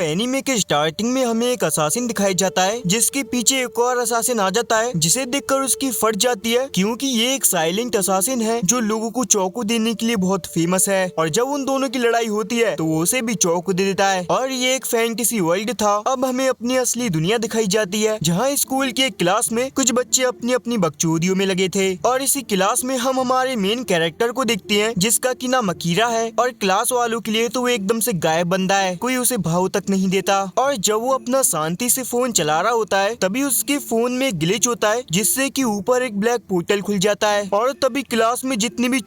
Anime के starting में हमें एक असासिन दिखाया जाता है जिसके पीछे एक और असासिन आ जाता है जिसे देखकर उसकी फट जाती है क्योंकि ये एक साइलेंट असासिन है जो लोगों को चौको देने के लिए बहुत फेमस है। और जब उन दोनों की लड़ाई होती है तो वो उसे भी चौको दे देता है। और ये एक फैंटेसी वर्ल्ड था। अब हमें अपनी असली दुनिया दिखाई जाती है जहाँ स्कूल की एक क्लास में कुछ बच्चे अपनी अपनी बकचोदियों में लगे थे। और इसी क्लास में हम हमारे मेन कैरेक्टर को देखते हैं जिसका की नाम अकीरा है। और क्लास वालों के लिए तो वो एकदम से गायब बंदा है, कोई उसे भाव तक नहीं देता। और जब वो अपना शांति से फोन चला रहा होता है तभी उसके फोन में ग्लिच होता है जिससे कि ऊपर एक ब्लैक पोर्टल खुल जाता है। और तभी क्लास में जितने भी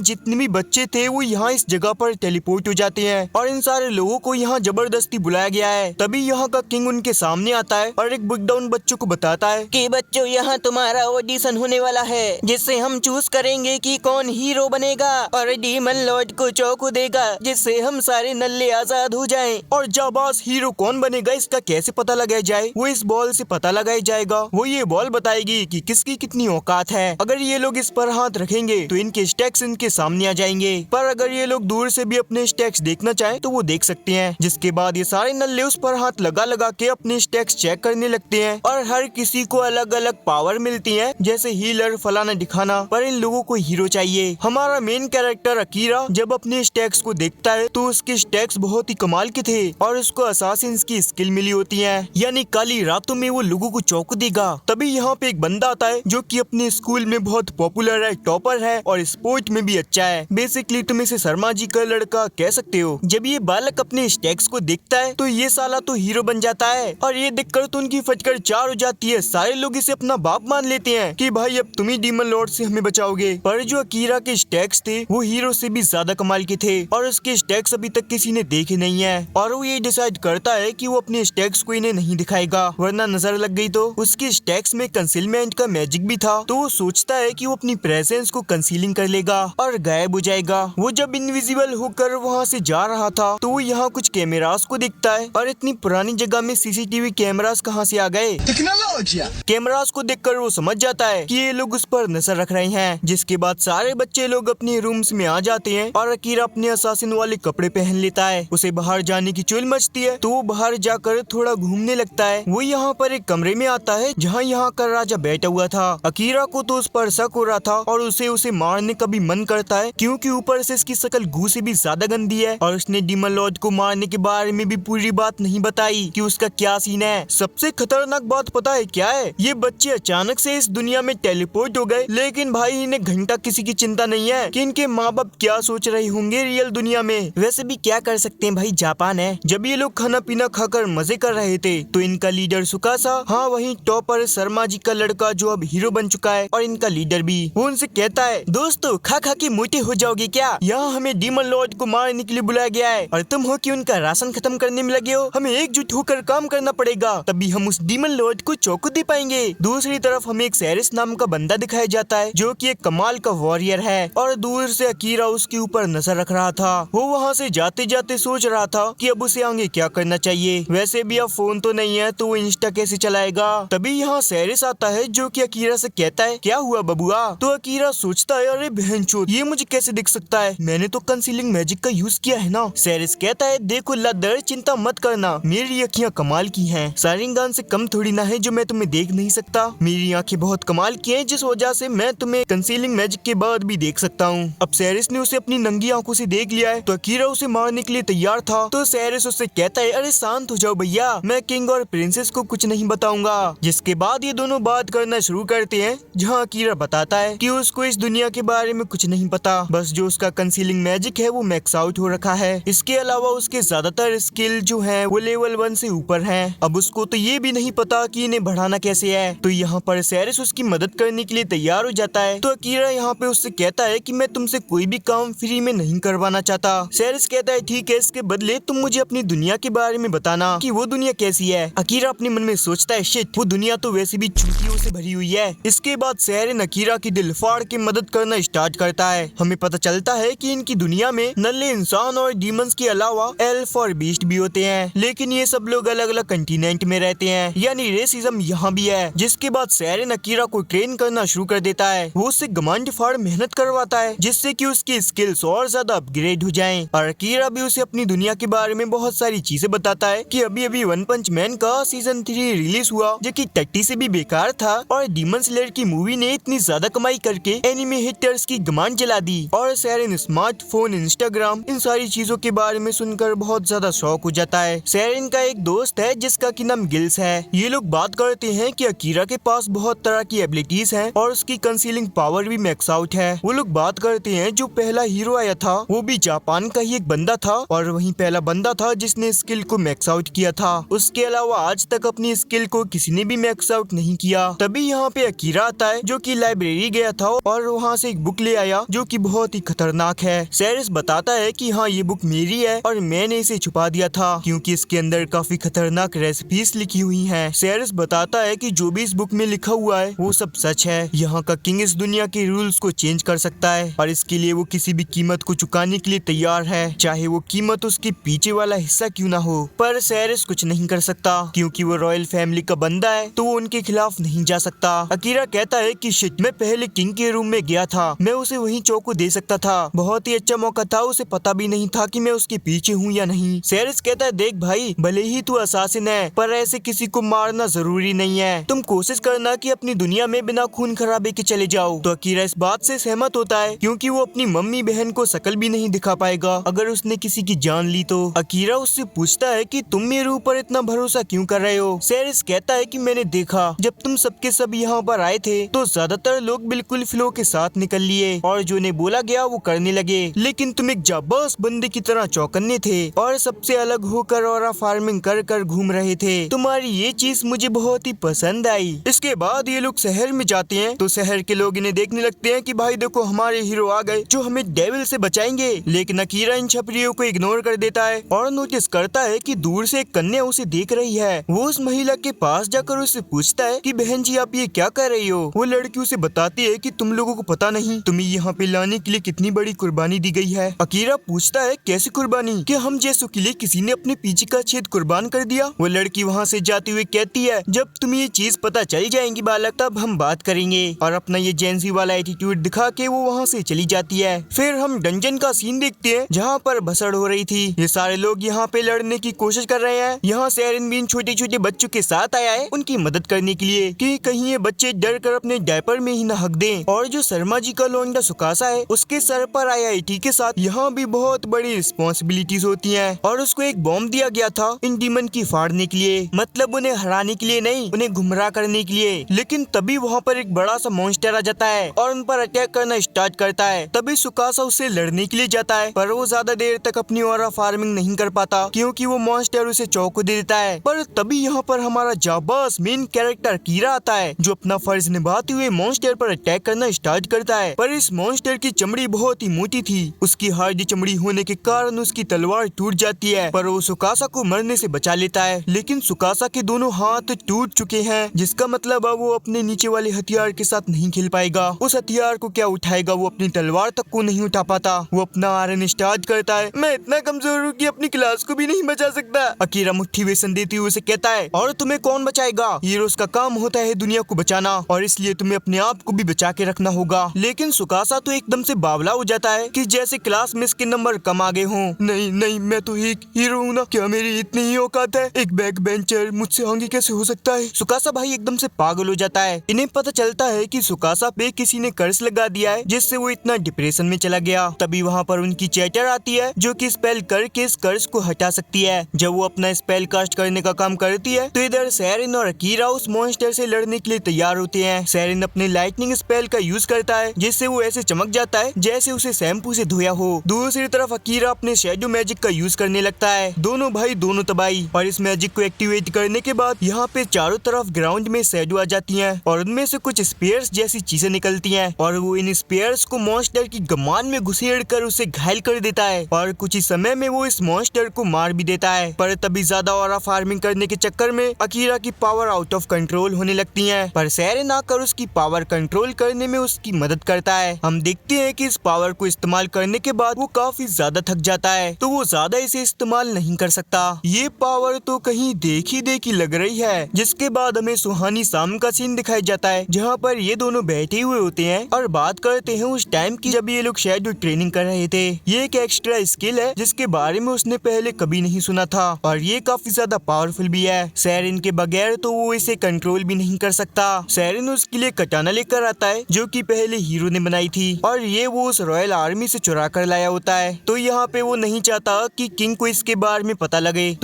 जितने भी बच्चे थे वो यहाँ इस जगह पर टेलीपोर्ट हो जाते हैं। और इन सारे लोगों को यहाँ जबरदस्ती बुलाया गया है। तभी यहाँ का किंग उनके सामने आता है और एक बुक डाउन बच्चों को बताता है कि बच्चों यहाँ तुम्हारा ऑडिशन होने वाला है जिससे हम चूज करेंगे कि कौन हीरो बनेगा और डीमन लॉर्ड को चौको देगा जिससे हम सारे नल्ले आजाद हो जाएं। और जाबाज हीरो कौन बनेगा इसका कैसे पता लगाया जाए, वो इस बॉल से पता लगाया जाएगा। वो ये बॉल बताएगी कि किसकी कितनी औकात है। अगर ये लोग इस पर हाथ रखेंगे तो इनके स्टैक्स इनके सामने आ जाएंगे, पर अगर ये लोग दूर से भी अपने स्टैक्स देखना चाहें तो वो देख सकते हैं। जिसके बाद ये सारे नल्ले उस पर हाथ लगा लगा के अपने स्टैक्स चेक करने लगते हैं। और हर किसी को अलग अलग पावर मिलती है जैसे हीलर फलाना दिखाना, पर इन लोगों को हीरो चाहिए। हमारा मेन कैरेक्टर अकीरा जब अपने स्टैक्स को देखता है तो उसके स्टैक्स बहुत ही कमाल के थे और उसको असासिन्स की स्किल मिली होती है, यानी काली रातों में वो लोगों को चौंक देगा। तभी यहाँ पे एक बंदा आता है जो कि अपने स्कूल में बहुत पॉपुलर है, टॉपर है और स्पोर्ट में भी अच्छा है। बेसिकली तुम इसे शर्मा जी का लड़का कह सकते हो। जब ये बालक अपने स्टैक्स को देखता है तो ये साला तो हीरो बन जाता है और ये देखकर तो उनकी फटकर चार हो जाती है। सारे लोग इसे अपना बाप मान लेते हैं कि भाई अब तुम ही डीमन लॉर्ड से हमें बचाओगे। पर जो अकीरा के स्टैक्स थे वो हीरो से भी ज्यादा कमाल के थे और उसके स्टैक्स अभी तक किसी ने देखे नहीं है। और वो ये डिसाइड करता है कि वो अपने स्टैक्स को इन्हें नहीं दिखाएगा वरना नजर लग गई तो। उसके स्टैक्स में कंसीलमेंट का मैजिक भी था तो वो सोचता है कि वो अपनी प्रेजेंस को कंसीलिंग कर लेगा और गायब हो जाएगा। वो जब इनविजिबल होकर वहाँ से जा रहा था तो वो यहाँ कुछ कैमरास को देखता है और इतनी पुरानी जगह में सीसीटीवी कैमरास कहाँ से आ गए। टेक्नोलॉजी कैमरास को देखकर वो समझ जाता है कि ये लोग उस पर नजर रख रहे हैं। जिसके बाद सारे बच्चे लोग अपने रूम्स में आ जाते हैं और अकीरा अपने असासिन वाले कपड़े पहन लेता है। उसे बाहर जाने की चुल मचती है तो वो बाहर जाकर थोड़ा घूमने लगता है। वो यहाँ पर एक कमरे में आता है जहाँ यहाँ का राजा बैठा हुआ था। अकीरा को तो उस पर शक हो रहा था और उसे मारने का भी मन करता है क्योंकि ऊपर से इसकी शक्ल गू से भी ज्यादा गंदी है। और उसने डीमन लॉर्ड को मारने के बारे में भी पूरी बात नहीं बताई कि उसका क्या सीन है। सबसे खतरनाक बात पता है क्या है, ये बच्चे अचानक से इस दुनिया में टेलीपोर्ट हो गए लेकिन भाई इन्हें घंटा किसी की चिंता नहीं है कि इनके माँ बाप क्या सोच रहे होंगे रियल दुनिया में। वैसे भी क्या कर सकते हैं भाई, जापान है। जब ये लोग खाना पीना खाकर मजे कर रहे थे तो इनका लीडर सुकासा, हाँ वही टॉपर शर्मा जी का लड़का जो अब हीरो बन चुका है और इनका लीडर भी, वो उनसे कहता है दोस्तों खा खा के मोटे हो जाओगे क्या, यहाँ हमें डीमन लॉर्ड को मारने के लिए बुलाया गया है और तुम हो कि उनका राशन खत्म करने में लगे हो। हमें एकजुट होकर काम करना पड़ेगा तभी हम उस डीमन लॉर्ड को चौको दे पाएंगे। दूसरी तरफ हमें एक सेरिस नाम का बंदा दिखाया जाता है जो कि एक कमाल का वॉरियर है और दूर से अकीरा उसके ऊपर नजर रख रहा था। वो वहाँ से जाते जाते सोच रहा था कि अब उसे आगे क्या करना चाहिए। वैसे भी अब फोन तो नहीं है तो वो इंस्टा कैसे चलाएगा। तभी यहाँ सेरिस आता है जो कि अकीरा से कहता है क्या हुआ बबुआ। तो अकीरा सोचता है अरे बहनचोद ये मुझे कैसे दिख सकता है, मैंने तो कंसीलिंग मैजिक का यूज किया है ना। सेरिस कहता है देखो लद्दर चिंता मत करना, मेरी अखियाँ कमाल की हैं, सारिंगान से कम थोड़ी ना है जो मैं तुम्हें देख नहीं सकता। मेरी आंखें बहुत कमाल की हैं जिस वजह से मैं तुम्हें कंसीलिंग मैजिक के बाद भी देख सकता हूँ। अब सेरिस ने उसे अपनी नंगी आंखों से देख लिया है तो अकीरा उसे मारने के लिए तैयार था। तो सेरिस उससे कहता है अरे शांत हो जाओ भैया, मैं किंग और प्रिंसेस को कुछ नहीं बताऊंगा। जिसके बाद ये दोनों बात करना शुरू करते हैं जहाँ अकीरा बताता है कि उसको इस दुनिया के बारे में कुछ नहीं पता, बस जो उसका कंसीलिंग मैजिक है वो मैक्स आउट हो रखा है। इसके अलावा उसके ज्यादातर स्किल जो है वो लेवल 1 से ऊपर है। अब उसको तो ये भी नहीं पता कि इन्हें बढ़ाना कैसे है। तो यहाँ पर सेरिस उसकी मदद करने के लिए तैयार हो जाता है। तो अकीरा यहाँ पे उससे कहता है कि मैं तुमसे कोई भी काम फ्री में नहीं करवाना चाहता। सेरिस कहता है ठीक है, इसके बदले तुम मुझे अपनी दुनिया के बारे में बताना कि वो दुनिया कैसी है। अकीरा अपने मन में सोचता है शिट वो दुनिया तो वैसे भी चूतियों से भरी हुई है। इसके बाद सेरिन अकीरा की दिल फाड़ के मदद करना स्टार्ट करता है। हमें पता चलता है कि इनकी दुनिया में नल्ले इंसान और डीमंस के अलावा एल्फ और बीस्ट भी होते हैं, लेकिन ये सब लोग अलग अलग कंटिनेंट में रहते हैं, यानी रेसिज्म यहाँ भी है। जिसके बाद सेरिन अकीरा को ट्रेन करना शुरू कर देता है। वो उससे घमंड फाड़ मेहनत करवाता है जिससे कि उसकी स्किल्स और ज्यादा अपग्रेड हो जाएं। और अकीरा भी उसे अपनी दुनिया के बारे में बहुत सारी सारी चीजें बताता है कि अभी अभी वन पंच मैन का सीजन 3 रिलीज हुआ जो कि टट्टी से भी बेकार था और डीमन स्लेयर की मूवी ने इतनी ज्यादा कमाई करके एनिमे हिटर्स की गमान जला दी। और सेरेन स्मार्टफोन, इंस्टाग्राम, इन सारी चीजों के बारे में सुनकर बहुत ज्यादा शौक हो जाता है। सेरेन का एक दोस्त है जिसका की नाम गिल्स है। ये लोग बात करते हैं कि अकीरा के पास बहुत तरह की एबिलिटीज हैं और उसकी कंसीलिंग पावर भी मैक्स आउट है। वो लोग बात करते हैं जो पहला हीरो आया था वो भी जापान का ही एक बंदा था और वही पहला बंदा था जिसने स्किल को मैक्स आउट किया था। उसके अलावा आज तक अपनी स्किल को किसी ने भी मैक्स आउट नहीं किया। तभी यहाँ पे अकीरा आता है जो कि लाइब्रेरी गया था और वहाँ से एक बुक ले आया जो कि बहुत ही खतरनाक है। सेरेस बताता है कि हाँ ये बुक मेरी है और मैंने इसे छुपा दिया था क्योंकि इसके अंदर काफी खतरनाक रेसिपीज लिखी हुई हैं। सेरेस बताता है कि जो भी इस बुक में लिखा हुआ है वो सब सच है। यहाँ का किंग इस दुनिया के रूल्स को चेंज कर सकता है और इसके लिए वो किसी भी कीमत को चुकाने के लिए तैयार है, चाहे वो कीमत उसके पीछे वाला हिस्सा क्यों ना हो। पर सेरेस कुछ नहीं कर सकता क्योंकि वो रॉयल फैमिली का बंदा है तो वो उनके खिलाफ नहीं जा सकता। अकीरा कहता है कि शिट, मैं पहले किंग के रूम में गया था, मैं उसे वहीं चौको दे सकता था, बहुत ही अच्छा मौका था, उसे पता भी नहीं था कि मैं उसके पीछे हूँ या नहीं। सेरेस कहता है देख भाई, भले ही तू असासिन है पर ऐसे किसी को मारना जरूरी नहीं है, तुम कोशिश करना कि अपनी दुनिया में बिना खून खराबे के चले जाओ। तो अकीरा इस बात से सहमत होता है क्योंकि वो अपनी मम्मी बहन को शकल भी नहीं दिखा पाएगा अगर उसने किसी की जान ली तो। अकीरा उससे पूछता है कि तुम मेरे ऊपर इतना भरोसा क्यों कर रहे हो। सेरेस कहता है कि मैंने देखा जब तुम सबके सब यहाँ पर आए थे तो ज्यादातर लोग बिल्कुल फ्लो के साथ निकल लिए और जो ने बोला गया वो करने लगे, लेकिन तुम एक जाबाज बंदे की तरह चौकन्ने थे और सबसे अलग होकर और फार्मिंग कर कर घूम रहे थे। तुम्हारी ये चीज मुझे बहुत ही पसंद आई। इसके बाद ये लोग शहर में जाते हैं तो शहर के लोग इन्हें देखने लगते हैं कि भाई देखो हमारे हीरो आ गए जो हमें डेविल से बचाएंगे। लेकिन अकीरा इन छपरियों को इग्नोर कर देता है और नोटिस करता है कि दूर से एक कन्या उसे देख रही है। वो उस महिला के पास जाकर उससे पूछता है कि बहन जी आप ये क्या कर रही हो। वो लड़की उसे बताती है कि तुम लोगों को पता नहीं तुम्हें यहाँ पे लाने के लिए कितनी बड़ी कुर्बानी दी गई है। अकीरा पूछता है कैसी कुर्बानी, कि हम जैसों के लिए किसी ने अपने पीछे का छेद कुर्बान कर दिया। वो लड़की वहाँ से जाते हुए कहती है जब तुम्हें ये चीज पता चल जाएंगी बालक तब हम बात करेंगे, और अपना ये जेंसी वाला एटीट्यूड दिखा के वो वहाँ से चली जाती है। फिर हम डंजन का सीन देखते हैं जहाँ पर भसड़ हो रही थी। ये सारे लोग यहाँ पे लड़ने की कोशिश कर रहे हैं। यहाँ सेरेन भी छोटे छोटे बच्चों के साथ आया है उनकी मदद करने के लिए कि कहीं ये बच्चे डर कर अपने डायपर में ही न हक दें। और जो शर्मा जी का लोंडा सुकासा है उसके सर पर IIT के साथ यहाँ भी बहुत बड़ी रिस्पॉन्सिबिलिटीज होती हैं और उसको एक बॉम्ब दिया गया था इन डीमन की फाड़ने के लिए, मतलब उन्हें हराने के लिए नहीं, उन्हें गुमराह करने के लिए। लेकिन तभी वहाँ पर एक बड़ा सा मॉन्स्टर आ जाता है और उन पर अटैक करना स्टार्ट करता है। तभी सुकासा उससे लड़ने के लिए जाता है पर वो ज्यादा देर तक अपनी ऑरा फार्मिंग नहीं कर पाता क्योंकि वो मॉन्स्टर उसे चौको दे देता है। पर तभी यहाँ पर हमारा जाबाज मेन कैरेक्टर कीरा आता है जो अपना फर्ज निभाते हुए मॉन्स्टर पर अटैक करना स्टार्ट करता है। पर इस मॉन्स्टर की चमड़ी बहुत ही मोटी थी, उसकी हार्ड चमड़ी होने के कारण उसकी तलवार टूट जाती है पर वो सुकासा को मरने से बचा लेता है। लेकिन सुकासा के दोनों हाथ टूट चुके हैं जिसका मतलब अब वो अपने नीचे वाले हथियार के साथ नहीं खेल पाएगा। उस हथियार को क्या उठाएगा, वो अपनी तलवार तक को नहीं उठा पाता। वो अपना आयरन स्टार्ट करता है, मैं इतना कमजोर हूँ कि अपनी क्लास को भी नहीं बचा सकता। अकीरा मोटिवेशन देती हुए उसे कहता है और तुम्हें कौन बचाएगा, हीरोज का काम होता है दुनिया को बचाना और इसलिए तुम्हें अपने आप को भी बचा के रखना होगा। लेकिन सुकासा तो एकदम से बावला हो जाता है कि जैसे क्लास में इसके नंबर कम आ गए हों। नहीं नहीं, मैं तो एक हीरो हूँ ना, क्या मेरी इतनी ही औकात है, एक बैक बेंचर मुझसे आगे कैसे हो सकता है। सुकासा भाई एकदम से पागल हो जाता है। इन्हें पता चलता है कि सुकासा पे किसी ने कर्ज लगा दिया है जिससे वो इतना डिप्रेशन में चला गया। तभी वहाँ पर उनकी चैटर आती है जो कि स्पेल करके इस कर्ज को हटा सकती है। जब वो अपना स्पेल कास्ट करने का काम करती है तो इधर सेरेन और अकीरा उस मॉन्स्टर से लड़ने के लिए तैयार होते हैं। सेरेन अपने लाइटनिंग स्पेल का यूज करता है जिससे वो ऐसे चमक जाता है जैसे उसे शैम्पू से धोया हो। दूसरी तरफ अकीरा अपने शैडो मैजिक का यूज करने लगता है। दोनों भाई दोनों तबाही। और इस मैजिक को एक्टिवेट करने के बाद यहाँ पे चारों तरफ ग्राउंड में शैडो आ जाती हैं और उनमें से कुछ स्पेयर्स जैसी चीजें निकलती हैं और वो इन स्पेयर्स को मॉन्स्टर की कमान में घुसेड़ कर उसे घायल कर देता है और कुछ ही समय में वो इस मॉन्स्टर को मार भी देता है। पर तभी ज्यादा ऑरा फार्मिंग करने के चक्कर में अकीरा की पावर आउट ऑफ कंट्रोल होने लगती है पर सेरेन आकर उसकी पावर कंट्रोल करने में उसकी मदद करता है। हम देखते हैं कि इस पावर को इस्तेमाल करने के बाद वो काफी ज्यादा थक जाता है तो वो ज्यादा इसे इस्तेमाल नहीं कर सकता। ये पावर तो कहीं देखी देखी लग रही है। जिसके बाद हमें सुहानी शाम का सीन दिखाया जाता है जहाँ पर ये दोनों बैठे हुए होते हैं और बात करते हैं उस टाइम की जब ये लोग शैडो ट्रेनिंग कर रहे थे। ये एक एक्स्ट्रा स्किल है जिसके बारे में उसने पहले कभी नहीं सुना था और ये काफी ज्यादा पावरफुल भी है। सैरिन के बगैर तो वो इसे कंट्रोल भी नहीं कर सकता। सैरिन उसके लिए कटाना लेकर आता है जो कि पहले हीरो ने बनाई थी और ये वो उस रॉयल आर्मी से चुरा कर लाया होता है। तो यहाँ पे वो नहीं चाहता कि किंग को इसके बारे में पता लगे,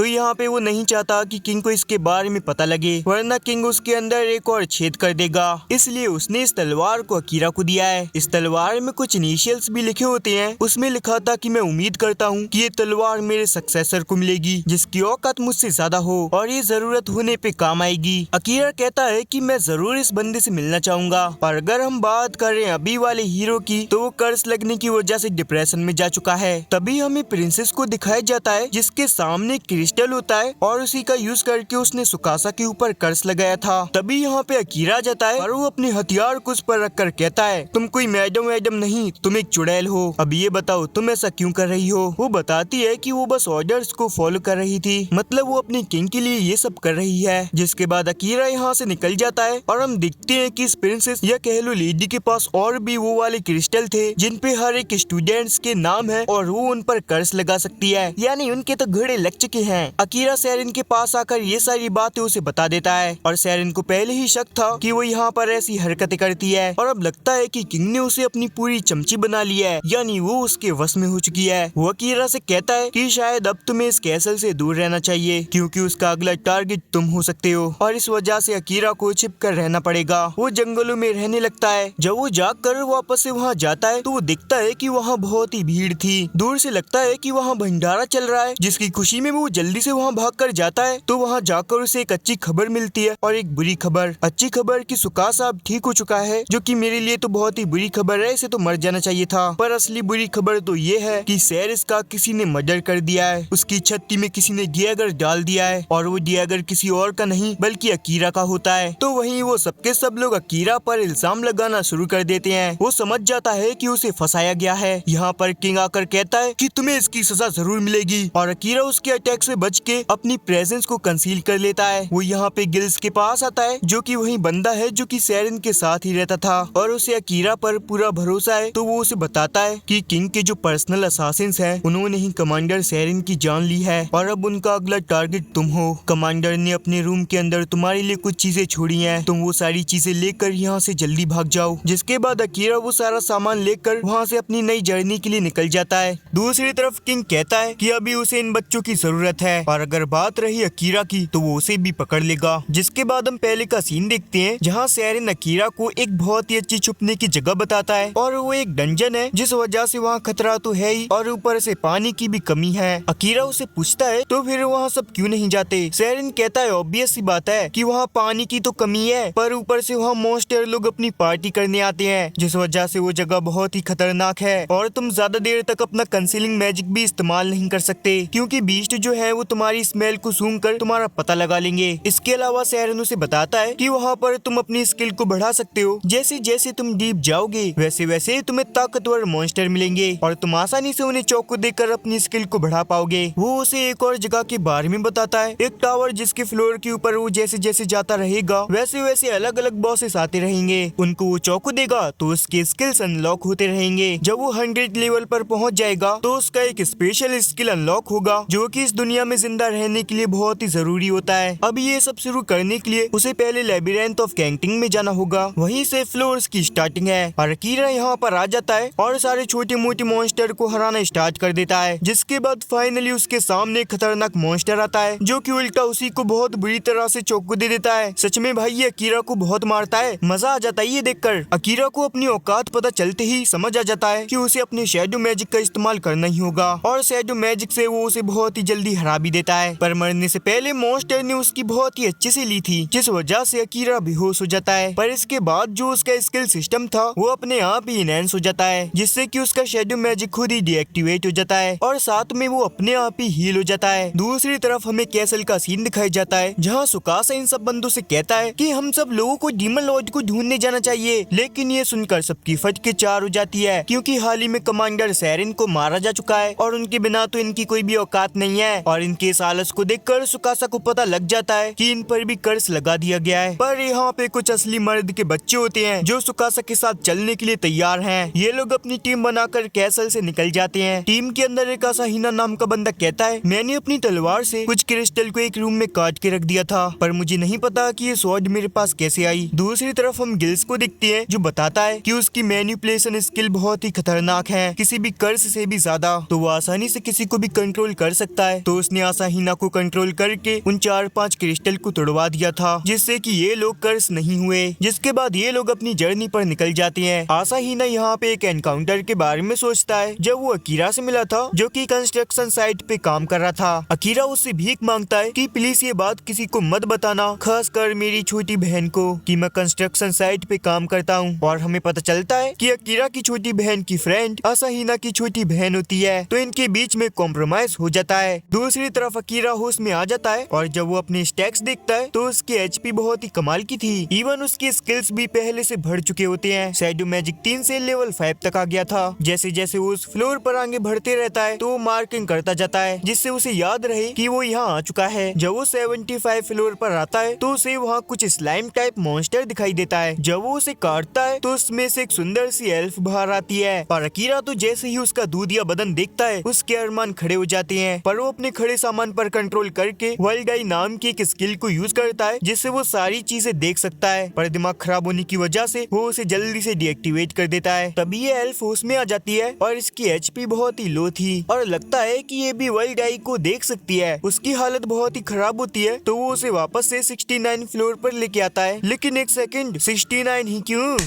वरना किंग उसके अंदर एक और छेद कर देगा। इसलिए उसने इस तलवार को अकीरा को दिया है। इस तलवार में कुछ इनिशियल्स भी लिखे होते हैं। उसमें लिखा था कि मैं उम्मीद करता हूँ कि ये तलवार मेरे सक्सेसर को मिलेगी जिसकी औकात मुझसे ज्यादा हो और ये जरूरत होने पे काम आएगी। अकीरा कहता है कि मैं जरूर इस बंदे से मिलना चाहूंगा। और अगर हम बात करें अभी वाले हीरो की तो वो कर्ज लगने की वजह से डिप्रेशन में जा चुका है। तभी हमें प्रिंसेस को दिखाया जाता है जिसके सामने क्रिस्टल होता है और उसी का यूज करके उसने सुकासा के ऊपर कर्ज लगाया था। तभी यहाँ पे अकीरा जाता है और वो अपने हथियार को उस पर रख कर कहता है तुम कोई मैडम नहीं, तुम एक चुड़ैल हो। अब ये बताओ तुम ऐसा क्यों कर रही हो। वो बताती है कि वो बस ऑर्डर्स को फॉलो कर रही थी, मतलब वो अपनी किंग के लिए ये सब कर रही है। जिसके बाद अकीरा यहाँ से निकल जाता है और हम देखते हैं कि इस प्रिंसेस या कह लो लेडी के पास और भी वो वाले क्रिस्टल थे जिन पे हर एक स्टूडेंट्स के नाम है और वो उन पर कर्ज लगा सकती है, यानी उनके तो घोड़े लग चुके हैं। अकीरा सैरिन के पास आकर ये सारी बातें उसे बता देता है और सैरिन को पहले ही शक था कि वो यहाँ पर ऐसी हरकतें करती है और अब लगता है कि किंग ने उसे अपनी पूरी चमची बना ली है, यानी वो उसके वश में हो चुकी है। वो अकीरा से कहता है कि शायद अब तुम्हें इस कैसल से दूर रहना चाहिए क्योंकि उसका अगला टारगेट तुम हो सकते हो और इस वजह से अकीरा को छिप कर रहना पड़ेगा। वो जंगलों में रहने लगता है। जब वो जाग कर वापस से वहाँ जाता है तो वो देखता है कि वहाँ बहुत ही भीड़ थी। दूर से लगता है कि वहाँ भंडारा चल रहा है, जिसकी खुशी में वो जल्दी से वहाँ भाग कर जाता है। तो वहाँ जाकर उसे एक अच्छी खबर मिलती है और एक बुरी खबर। अच्छी खबर कि सुकासा अब ठीक हो चुका है, जो कि मेरे लिए तो बहुत ही बुरी खबर है, इसे तो मर जाना चाहिए था। पर असली बुरी खबर तो ये है कि सैरिस का किसी ने मर्डर कर दिया है। उसकी छत्ती में किसी ने डिएगर डाल दिया है और वो डिएगर किसी और का नहीं बल्कि अकीरा का होता है। तो वहीं वो सबके सब लोग अकीरा पर इल्जाम लगाना शुरू कर देते हैं। वो समझ जाता है कि उसे फंसाया गया है। यहाँ पर किंग आकर कहता है कि तुम्हें इसकी सजा जरूर मिलेगी और अकीरा उसके अटैक से बच के अपनी प्रेजेंस को कंसील कर लेता है। वो यहाँ पे गिल्स के पास आता है जो कि वही बंदा है जो कि सैरिन के साथ ही रहता था और उसे अकीरा पर पूरा भरोसा है। तो वो उसे बताता है कि किंग के जो पर्सनल असासिन्स हैं उन्होंने ही कमांडर सैरिन की जान ली है और अब उनका अगला टारगेट तुम हो। कमांडर ने अपने रूम के अंदर तुम्हारे लिए कुछ चीजें छोड़ी हैं, तुम वो सारी चीजें लेकर यहाँ से जल्दी भाग जाओ। जिसके बाद अकीरा वो सारा सामान लेकर वहाँ से अपनी नई जर्नी के लिए निकल जाता है। दूसरी तरफ किंग कहता है कि अभी उसे इन बच्चों की जरूरत है और अगर बात रही अकीरा की तो वो उसे भी पकड़ लेगा। जिसके बाद हम पहले का सीन देखते हैं जहाँ सैरिन अकीरा को एक बहुत ही अच्छी छुपने की जगह बताता है और वो एक डंजन है जिस वजह से वहाँ खतरा तो है ही और ऊपर से पानी की भी कमी है। अकीरा उसे पूछता है तो फिर वहाँ सब क्यों नहीं जाते। सैरिन कहता है ऑब्वियस सी बात है कि वहाँ पानी की तो कमी है पर ऊपर से वहाँ मॉन्स्टर लोग अपनी पार्टी करने आते हैं जिस वजह से वो जगह बहुत ही खतरनाक है और तुम ज्यादा देर तक अपना कंसीलिंग मैजिक भी इस्तेमाल नहीं कर सकते क्योंकि बीस्ट जो है वो तुम्हारी स्मेल को सूंघ कर तुम्हारा पता लगा लेंगे। इसके अलावा सैरिन उसे बताता है कि वहाँ पर तुम अपनी स्किल को बढ़ा सकते हो। जैसे जैसे तुम डीप जाओगे वैसे वैसे तुम्हें ताकतवर मॉन्स्टर मिलेंगे और तुम आसानी से उन्हें चौको देकर अपनी स्किल को बढ़ा पाओगे। वो उसे एक और जगह के बारे में बताता है, एक टावर जिसके फ्लोर के ऊपर वो जैसे जैसे जाता रहेगा वैसे वैसे अलग अलग बॉसेस आते रहेंगे। उनको वो चौको देगा तो उसके स्किल्स अनलॉक होते रहेंगे। जब वो 100 लेवल पर पहुंच जाएगा तो उसका एक स्पेशल स्किल अनलॉक होगा जो कि इस दुनिया में जिंदा रहने के लिए बहुत ही जरूरी होता है। अब ये सब शुरू करने के लिए उसे पहले लेबिरिंथ ऑफ कैंटिंग में जाना होगा, वहीं से फ्लोर्स की स्टार्टिंग है और अकीरा यहाँ पर आ जाता है और सारे छोटे मोटे मॉन्स्टर को हराना स्टार्ट कर देता है। जिसके बाद फाइनली उसके सामने खतरनाक मॉन्स्टर आता है जो कि उल्टा उसी को बहुत बुरी तरह से चौको दे देता है। सच में भाई ये अकीरा को बहुत मारता है, मजा आ जाता है ये देखकर। अकीरा को अपनी औकात पता चलते ही समझ आ जाता है कि उसे अपने शैडो मैजिक का इस्तेमाल करना ही होगा और शैडो मैजिक से वो उसे बहुत ही जल्दी हरा भी देता है। पर मरने से पहले मॉन्स्टर ने उसकी बहुत ही अच्छे से ली थी जिस वजह से अकीरा बेहोश हो जाता है। पर इसके बाद जो उसका स्किल सिस्टम था वो अपने आप ही इनहेंस हो जाता है जिससे कि उसका शैडो मैजिक खुद ही डीएक्टिवेट हो जाता है और साथ में वो अपने आप ही हील हो जाता है। दूसरी तरफ हमें कैसल का सीन दिखाया जाता है जहाँ सुकासा इन सब बंदों से कहता है कि हम सब लोगों को डीमन लॉर्ड को ढूंढने जाना चाहिए, लेकिन ये सुनकर सबकी फट के चार हो जाती है क्योंकि हाल ही में कमांडर सैरिन को मारा जा चुका है और उनके बिना तो इनकी कोई भी औकात नहीं है। और इनके इस हालत को देखकर सुकासा को पता लग जाता है कि इन पर भी कर्ज लगा दिया गया है। पर यहाँ पे कुछ असली मर्द के बच्चे होते हैं जो सुकासा के साथ चलने के लिए तैयार हैं। ये लोग अपनी टीम बनाकर कैसल से निकल जाते हैं। टीम के अंदर एक असाहीना नाम का बंदा कहता है, मैंने अपनी तलवार से कुछ क्रिस्टल को एक रूम में काट के रख दिया था, पर मुझे नहीं पता कि ये स्वॉर्ड मेरे पास कैसे आई। दूसरी तरफ हम गिल्स को देखते हैं जो बताता है कि उसकी मैनिपुलेशन स्किल बहुत ही खतरनाक है, किसी भी कर्स से भी ज्यादा। तो वो आसानी से किसी को भी कंट्रोल कर सकता है। तो उसने आसाहीना को कंट्रोल करके उन 4-5 क्रिस्टल को तोड़वा दिया था, जिससे कि ये लोग कर्स नहीं हुए। जिसके बाद ये लोग अपनी जर्नी पर निकल जाते हैं। आसाहीना यहाँ पे एक एनकाउंटर के बारे में सोचता है जब वो अकीरा से मिला था, जो कि कंस्ट्रक्शन साइट पे काम कर रहा था। अकीरा उससे भीख मांगता है कि प्लीज ये बात किसी को मत बताना, खासकर मेरी छोटी बहन को, कि मैं कंस्ट्रक्शन साइट पे काम करता हूँ। और हमें पता चलता है कि अकीरा की छोटी बहन की फ्रेंड आसाहीना की छोटी बहन होती है, तो इनके बीच में कॉम्प्रोमाइज हो जाता है। दूसरी तरफ अकीरा होश में आ जाता है और जब वो अपने स्टैक्स देखता है तो उसकी एचपी बहुत ही कमाल की थी। इवन उसकी स्किल्स भी पहले से बढ़ चुके होते हैं। शैडो मैजिक 3 से लेवल 5 तक आ गया था। जैसे जैसे वो उस फ्लोर पर आगे बढ़ते रहता है तो वो मार्किंग करता जाता है, जिससे उसे याद रहे कि वो यहाँ आ चुका है। जब वो 75 फ्लोर पर आता है तो उसे वहाँ कुछ स्लाइम टाइप मॉन्स्टर दिखाई देता है। जब वो उसे काटता है तो उसमें से एक सुंदर सी एल्फ बाहर आती है। पर अकीरा तो जैसे ही उसका दूधिया बदन देखता है उसके अरमान खड़े हो जाते हैं। पर वो अपने खड़े सामान पर कंट्रोल करके वर्ल्ड आई नाम की एक स्किल को यूज करता है, जिससे वो सारी चीजें देख सकता है। पर दिमाग खराब होने की वजह से वो उसे जल्दी से डीएक्टिवेट कर देता है। तभी ये एल्फ होश में आ जाती है और इसकी एचपी बहुत ही लो थी और लगता है कि ये भी वर्ल्ड आई को देख सकती है। उसकी हालत बहुत ही खराब होती है तो वो उसे वापस से 69 फ्लोर पर लेके आता है। लेकिन एक सेकंड, 69 ही क्यों?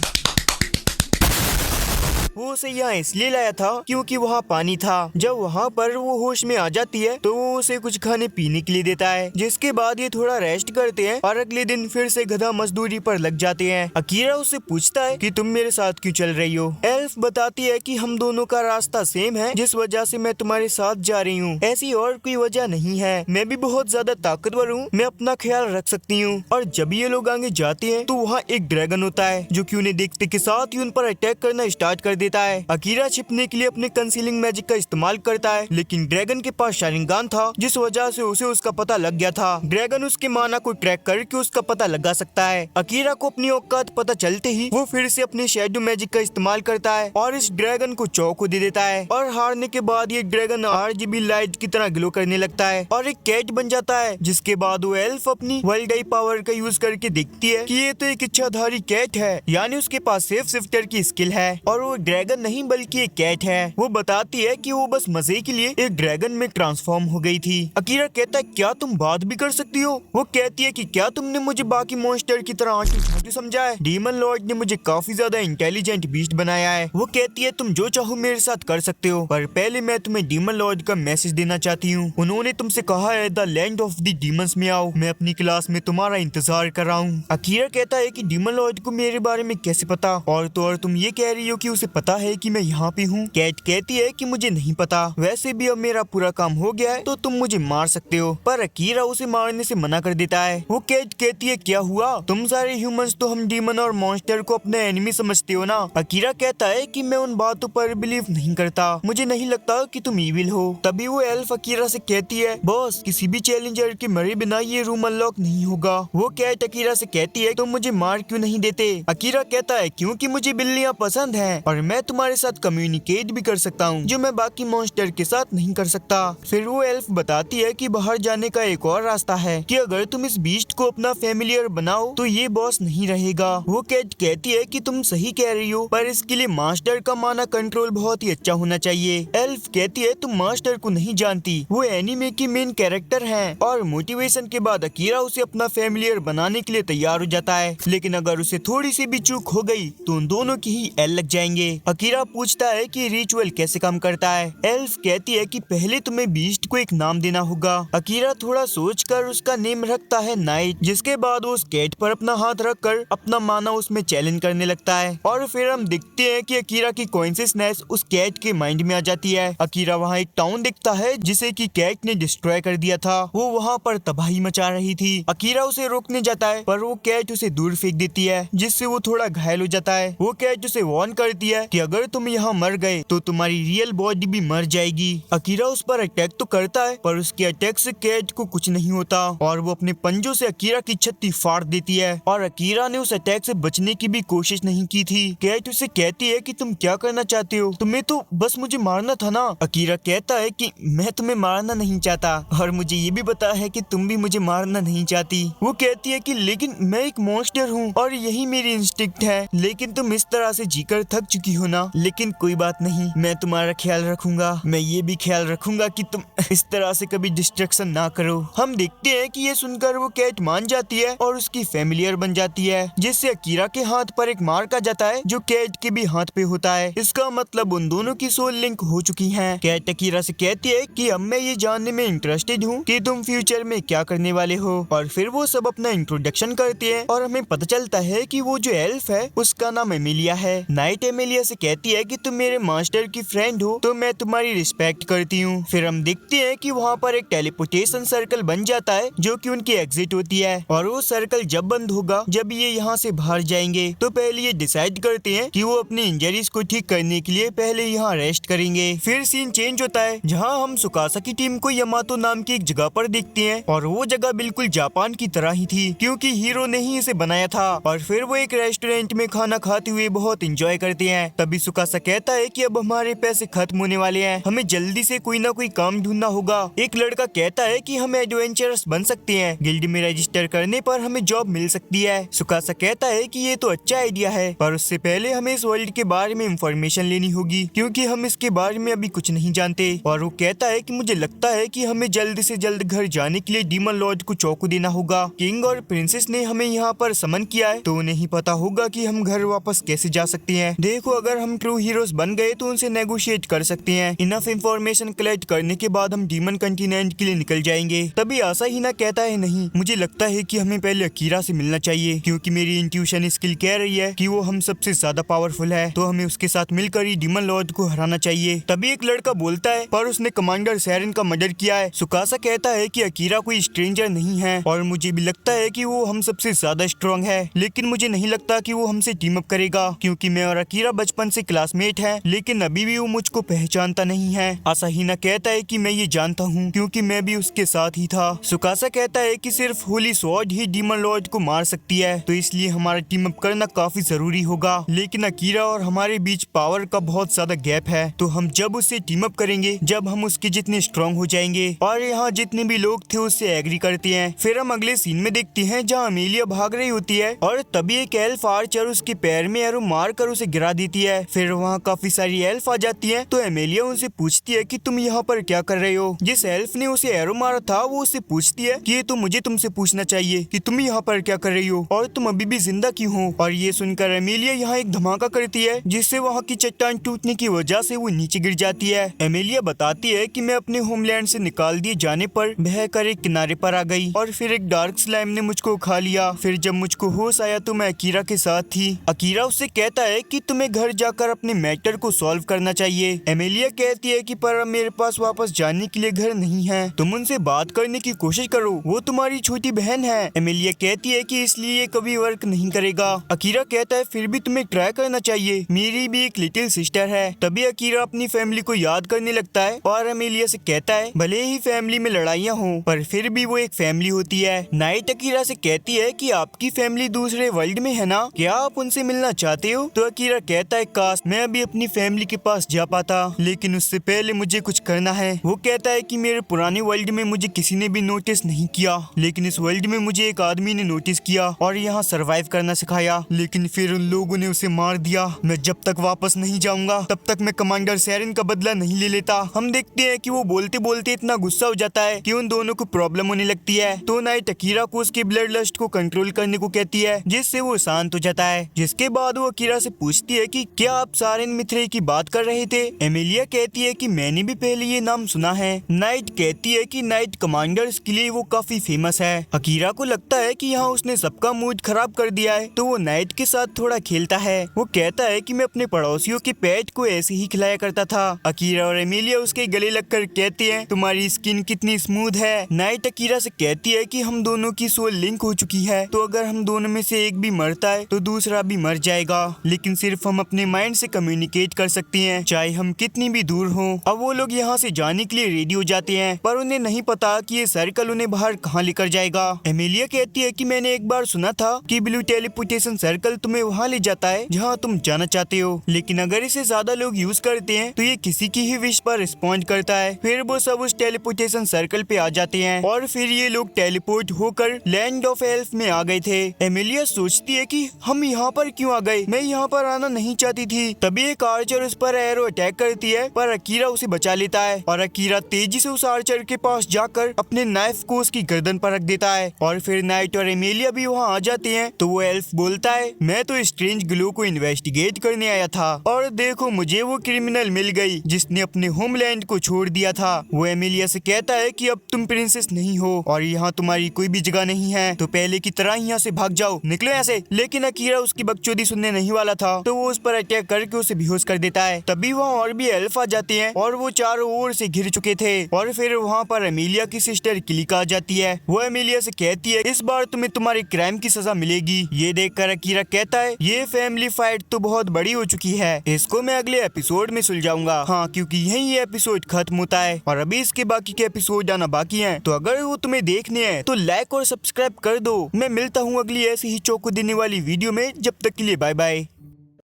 वो उसे यहाँ इसलिए लाया था क्योंकि वहाँ पानी था। जब वहाँ पर वो होश में आ जाती है तो वो उसे कुछ खाने पीने के लिए देता है, जिसके बाद ये थोड़ा रेस्ट करते हैं और अगले दिन फिर से गधा मजदूरी पर लग जाते हैं। अकीरा उससे पूछता है कि तुम मेरे साथ क्यों चल रही हो। एल्फ बताती है कि हम दोनों का रास्ता सेम है, जिस वजह से मैं तुम्हारे साथ जा रही हूँ। ऐसी और कोई वजह नहीं है, मैं भी बहुत ज्यादा ताकतवर हूँ, मैं अपना ख्याल रख सकती हूँ। और जब ये लोग आगे जाते हैं तो वहाँ एक ड्रैगन होता है जो कि उन्हें देखते के साथ ही उन पर अटैक करना स्टार्ट कर देता है। अकीरा छिपने के लिए अपने कंसीलिंग मैजिक का इस्तेमाल करता है, लेकिन ड्रैगन के पास शारिंगान था, जिस वजह से उसे उसका पता लग गया था। ड्रैगन उसके माना को ट्रैक करके उसका पता लगा सकता है। अकीरा को अपनी औकात पता चलते ही वो फिर से अपने शैडो मैजिक का इस्तेमाल करता है और इस ड्रैगन को चौको दे देता है। और हारने के बाद ये ड्रैगन RGB लाइट की तरह ग्लो करने लगता है और एक कैट बन जाता है। जिसके बाद वो एल्फ अपनी वर्ल्ड आई पावर का यूज करके देखती है कि ये तो एक इच्छाधारी कैट है, यानी उसके पास सेफ शिफ्टर की स्किल है और वो ड्रैगन नहीं बल्कि एक कैट है। वो बताती है कि वो बस मजे के लिए एक ड्रैगन में ट्रांसफॉर्म हो गई थी। अकीरा कहता है क्या तुम बात भी कर सकती हो? वो कहती है कि क्या तुमने मुझे बाकी मॉन्स्टर की तरह आंटी समझा है? डीमन लॉर्ड ने मुझे काफी ज्यादा इंटेलिजेंट बीस्ट बनाया है। वो कहती है तुम जो चाहो मेरे साथ कर सकते हो, पर पहले मैं तुम्हें डीमन लॉर्ड का मैसेज देना चाहती हूँ। उन्होंने तुमसे कहा है the land of the demons में आओ, मैं अपनी क्लास में तुम्हारा इंतजार कर रहा हूँ। अकीरा कहता है कि डीमन लॉर्ड को मेरे बारे में कैसे पता, और तो और तुम ये कह रही हो कि उसे पता है कि मैं यहाँ पे हूँ। कैट कहती है कि मुझे नहीं पता, वैसे भी अब मेरा पूरा काम हो गया है तो तुम मुझे मार सकते हो। पर अकीरा उसे मारने से मना कर देता है। वो कैट कहती है क्या हुआ, तुम सारे ह्यूमंस तो हम डीमन और मॉन्स्टर को अपने एनिमी समझते हो ना। अकीरा कहता है कि मैं उन बातों पर बिलीव नहीं करता, मुझे नहीं लगता कि तुम इविल हो। तभी वो एल्फ अकीरा से कहती है बॉस किसी भी चैलेंजर के मरे बिना ये रूम अनलॉक नहीं होगा। वो कैट अकीरा से कहती है तुम मुझे मार क्यों नहीं देते। अकीरा कहता है क्योंकि मुझे बिल्लियाँ पसंद है और मैं तुम्हारे साथ कम्युनिकेट भी कर सकता हूँ, जो मैं बाकी मॉन्स्टर के साथ नहीं कर सकता। फिर वो एल्फ बताती है कि बाहर जाने का एक और रास्ता है कि अगर तुम इस बीस्ट को अपना फैमिलियर बनाओ तो ये बॉस नहीं रहेगा। वो कैट कहती है कि तुम सही कह रही हो, पर इसके लिए मास्टर का माना कंट्रोल बहुत ही अच्छा होना चाहिए। एल्फ कहती है तुम मास्टर को नहीं जानती, वो एनीमे की मेन कैरेक्टर है। और मोटिवेशन के बाद अकीरा उसे अपना फैमिलियर बनाने के लिए तैयार हो जाता है, लेकिन अगर उसे थोड़ी सी भी चूक हो गई तो उन दोनों की ही एल लग जाएंगे। अकीरा पूछता है कि रिचुअल कैसे काम करता है। एल्फ कहती है कि पहले तुम्हें बीस्ट को एक नाम देना होगा। अकीरा थोड़ा सोचकर उसका नेम रखता है नाइट, जिसके बाद वो उस कैट पर अपना हाथ रखकर अपना माना उसमें चैलेंज करने लगता है। और फिर हम देखते हैं कि अकीरा की कॉन्शियसनेस उस कैट के माइंड में आ जाती है। अकीरा वहाँ एक टाउन देखता है जिसे कि कैट ने डिस्ट्रॉय कर दिया था, वो वहाँ पर तबाही मचा रही थी। अकीरा उसे रोकने जाता है पर वो कैट उसे दूर फेंक देती है, जिससे वो थोड़ा घायल हो जाता है। वो कैट उसे वार्न करती है कि अगर तुम यहाँ मर गए तो तुम्हारी रियल बॉडी भी मर जाएगी। अकीरा उस पर अटैक तो करता है पर उसके अटैक से कैट को कुछ नहीं होता और वो अपने पंजों से अकीरा की छत्ती फाड़ देती है और अकीरा ने उस अटैक से बचने की भी कोशिश नहीं की थी। कैट उसे कहती है कि तुम क्या करना चाहते हो, तुम्हें तो बस मुझे मारना था ना। अकीरा कहता है कि मैं तुम्हें मारना नहीं चाहता और मुझे ये भी पता है कि तुम भी मुझे मारना नहीं चाहती। वो कहती है कि लेकिन मैं एक मॉन्स्टर हूँ और यही मेरी इंस्टिंक्ट है, लेकिन तुम इस तरह से जीकर थक चुकी हो ना। लेकिन कोई बात नहीं, मैं तुम्हारा ख्याल रखूंगा। मैं ये भी ख्याल रखूंगा कि तुम इस तरह से कभी डिस्ट्रक्शन ना करो। हम देखते हैं कि ये सुनकर वो कैट मान जाती है और उसकी फैमिलियर बन जाती है, जिससे अकीरा के हाथ पर एक मार्क आ जाता है जो कैट के भी हाथ पे होता है। इसका मतलब उन दोनों की सोल लिंक हो चुकी है। कैट अकीरा से कहती है कि अब मैं ये जानने में इंटरेस्टेड हूँ कि तुम फ्यूचर में क्या करने वाले हो। और फिर वो सब अपना इंट्रोडक्शन करते हैं और हमें पता चलता है कि वो जो एल्फ है उसका नाम एमिलिया है। नाइट एमिलिया से कहती है कि तुम मेरे मास्टर की फ्रेंड हो तो मैं तुम्हारी रिस्पेक्ट करती हूँ। फिर हम देखते हैं कि वहाँ पर एक टेलीपोर्टेशन सर्कल बन जाता है जो कि उनकी एग्जिट होती है और वो सर्कल जब बंद होगा, जब ये यहाँ से बाहर जाएंगे, तो पहले ये डिसाइड करते हैं कि वो अपनी इंजरीज को ठीक करने के लिए पहले यहाँ रेस्ट करेंगे। फिर सीन चेंज होता है जहाँ हम सुकासा की टीम को यमातो नाम की एक जगह पर देखते हैं और वो जगह बिल्कुल जापान की तरह ही थी क्योंकि हीरो ने ही इसे बनाया था। और फिर वो एक रेस्टोरेंट में खाना खाते हुए बहुत इंजॉय करते हैं। तभी सुकासा कहता है कि अब हमारे पैसे खत्म होने वाले हैं, हमें जल्दी से कोई ना कोई काम ढूंढना होगा। एक लड़का कहता है कि हम एडवेंचरस बन सकते हैं, गिल्ड में रजिस्टर करने पर हमें जॉब मिल सकती है। सुकासा कहता है कि ये तो अच्छा आइडिया है पर उससे पहले हमें इस वर्ल्ड के बारे में इंफॉर्मेशन लेनी होगी क्योंकि हम इसके बारे में अभी कुछ नहीं जानते। और वो कहता है कि मुझे लगता है कि हमें जल्द से जल्द घर जाने के लिए डीमन लॉर्ड को चौकू देना होगा। किंग और प्रिंसेस ने हमें यहाँ पर समन किया है तो उन्हें ही पता होगा कि हम घर वापस कैसे जा सकते हैं। देखो अगर हम ट्रू हीरोज बन गए तो उनसे नेगोशिएट कर सकते हैं। इनफ इंफॉर्मेशन कलेक्ट करने के बाद हम डीमन कंटिनेंट के लिए निकल जाएंगे। तभी आसा ही ना कहता है नहीं, मुझे लगता है कि हमें पहले अकीरा से मिलना चाहिए क्योंकि मेरी इंट्यूशन स्किल कह रही है कि वो हम सबसे ज्यादा पावरफुल है, तो हमें उसके साथ मिलकर ही डीमन लॉर्ड को हराना चाहिए। तभी एक लड़का बोलता है पर उसने कमांडर सैरन का मर्डर किया है। सुकासा कहता है कि अकीरा कोई स्ट्रेंजर नहीं है और मुझे भी लगता है कि वो हम सबसे ज्यादा स्ट्रॉन्ग है, लेकिन मुझे नहीं लगता कि वो हमसे टीम अप करेगा क्योंकि मैं और अकीरा बचपन से क्लासमेट है, लेकिन अभी भी वो मुझको पहचानता नहीं है। आसाहीना कहता है कि मैं ये जानता हूँ क्योंकि मैं भी उसके साथ ही था। सुकासा कहता है कि सिर्फ होली स्वॉर्ड ही डीमन लॉर्ड को मार सकती है, तो इसलिए हमारा टीम अप करना काफी जरूरी होगा। लेकिन अकीरा और हमारे बीच पावर का बहुत ज्यादा गैप है, तो हम जब उससे टीम अप करेंगे जब हम उसके जितने स्ट्रॉन्ग हो जाएंगे। और यहाँ जितने भी लोग थे उससे एग्री करते हैं। फिर हम अगले सीन में देखते हैं जहाँ अमेलिया भाग रही होती है और तभी एक एल्फ आर्चर उसके पैर में एरो मार कर उसे गिरा देती है। फिर वहाँ काफी सारी एल्फ आ जाती है तो एमेलिया उनसे पूछती है कि तुम यहाँ पर क्या कर रहे हो। जिस एल्फ ने उसे एरो मारा था वो उससे पूछती है कि ये तो मुझे तुमसे पूछना चाहिए कि तुम यहाँ पर क्या कर रही हो और तुम अभी भी जिंदा क्यों हो। और ये सुनकर एमेलिया यहाँ एक धमाका करती है जिससे वहाँ की चट्टान टूटने की वजह से वो नीचे गिर जाती है। एमेलिया बताती है कि मैं अपने होमलैंड से निकाल दिए जाने पर बह कर एक किनारे पर आ गई और फिर एक डार्क स्लाइम ने मुझको खा लिया। फिर जब मुझको होश आया तो मैं अकीरा के साथ थी। अकीरा उससे कहता है कि तुम्हें घर जाकर अपने मैटर को सॉल्व करना चाहिए। एमेलिया कहती है कि पर मेरे पास वापस जाने के लिए घर नहीं है, तुम उनसे बात करने की कोशिश करो, वो तुम्हारी छोटी बहन है। एमेलिया कहती है कि इसलिए ये कभी वर्क नहीं करेगा। अकीरा कहता है फिर भी तुम्हें ट्राई करना चाहिए, मेरी भी एक लिटिल सिस्टर है। तभी अकीरा अपनी फैमिली को याद करने लगता है और एमेलिया से कहता है भले ही फैमिली में लड़ाइयाँ हों पर फिर भी वो एक फैमिली होती है। नाइट अकीरा से कहती है कि आपकी फैमिली दूसरे वर्ल्ड में है ना, क्या आप उनसे मिलना चाहते हो। तो अकीरा कहता है काश मैं अभी अपनी फैमिली के पास जा पाता, लेकिन उससे पहले मुझे कुछ करना है। वो कहता है कि मेरे पुराने वर्ल्ड में मुझे किसी ने भी नोटिस नहीं किया, लेकिन इस वर्ल्ड में मुझे एक आदमी ने नोटिस किया और यहाँ सरवाइव करना सिखाया, लेकिन फिर उन लोगों ने उसे मार दिया। मैं जब तक वापस नहीं जाऊंगा तब तक मैं कमांडर सैरन का बदला नहीं ले लेता। हम देखते हैं कि वो बोलते बोलते इतना गुस्सा हो जाता है कि उन दोनों को प्रॉब्लम होने लगती है। तो नाइट अकीरा को उसके ब्लड लस्ट को कंट्रोल करने को कहती है जिससे वो शांत हो जाता है। जिसके बाद वो अकीरा से पूछती है कि क्या आप सारेन मिथ्रे की बात कर रहे थे। एमेलिया कहती है कि मैंने भी पहले ये नाम सुना है। नाइट कहती है कि नाइट कमांडर्स के लिए वो काफी फेमस है। अकीरा को लगता है कि यहाँ उसने सबका मूड खराब कर दिया है, तो वो नाइट के साथ थोड़ा खेलता है। वो कहता है कि मैं अपने पड़ोसियों के पेट को ऐसे ही खिलाया करता था। अकीरा और एमेलिया उसके गले लगकर कहती हैं तुम्हारी स्किन कितनी स्मूथ है। नाइट अकीरा से कहती है कि हम दोनों की सोल लिंक हो चुकी है, तो अगर हम दोनों में से एक भी मरता है तो दूसरा भी मर जाएगा, लेकिन सिर्फ हम अपने अपने माइंड से कम्युनिकेट कर सकती हैं, चाहे हम कितनी भी दूर हों। अब वो लोग यहाँ से जाने के लिए रेडी हो जाते हैं, पर उन्हें नहीं पता कि ये सर्कल उन्हें बाहर कहाँ लेकर जाएगा। एमिलिया कहती है कि मैंने एक बार सुना था कि ब्लू टेलीपोर्टेशन सर्कल तुम्हें वहाँ ले जाता है जहाँ तुम जाना चाहते हो, लेकिन अगर इसे ज्यादा लोग यूज करते हैं तो ये किसी की ही विश पर रिस्पॉन्ड करता है। फिर वो सब उस टेलीपोर्टेशन सर्कल पे आ जाते हैं और फिर ये लोग टेलीपोर्ट होकर लैंड ऑफ एल्फ में आ गए थे। एमिलिया सोचती है कि हम यहाँ पर क्यों आ गए, मैं यहाँ पर आना नहीं चाहती थी। तभी एक आर्चर उस पर एरो अटैक करती है, पर अकीरा उसे बचा लेता है और अकीरा तेजी से उस आर्चर के पास जाकर अपने नाइफ को उसकी गर्दन पर रख देता है। और फिर नाइट और एमिलिया भी वहाँ आ जाते हैं तो वो एल्फ बोलता है, मैं तो स्ट्रेंज ग्लो को इन्वेस्टिगेट करने आया था और देखो मुझे वो क्रिमिनल मिल गई जिसने अपने होमलैंड को छोड़ दिया था। वो एमिलिया से कहता है कि अब तुम प्रिंसेस नहीं हो और यहाँ तुम्हारी कोई भी जगह नहीं है, तो पहले की तरह यहाँ से भाग जाओ, निकलो यहाँ से। लेकिन अकीरा उसकी बकचोदी सुनने नहीं वाला था, तो वो उस पर अटैक करके उसे बेहोश कर देता है। तभी वहाँ और भी एल्फ आ जाते हैं और वो चारों ओर से घिर चुके थे। और फिर वहाँ पर एमिलिया की सिस्टर किलिका आ जाती है। वो एमिलिया से कहती है, इस बार तुम्हें तुम्हारे क्राइम की सजा मिलेगी। ये देखकर अकीरा कहता है, ये फैमिली फाइट तो बहुत बड़ी हो चुकी है, इसको मैं अगले एपिसोड में सुलझाऊंगा। हाँ, क्योंकि यही ये एपिसोड खत्म होता है और अभी इसके बाकी के एपिसोड आना बाकी हैं। तो अगर वो तुम्हें देखने हैं तो लाइक और सब्सक्राइब कर दो। मैं मिलता हूँ अगली ऐसी ही चौंका देने वाली वीडियो में। जब तक के लिए बाय बाय।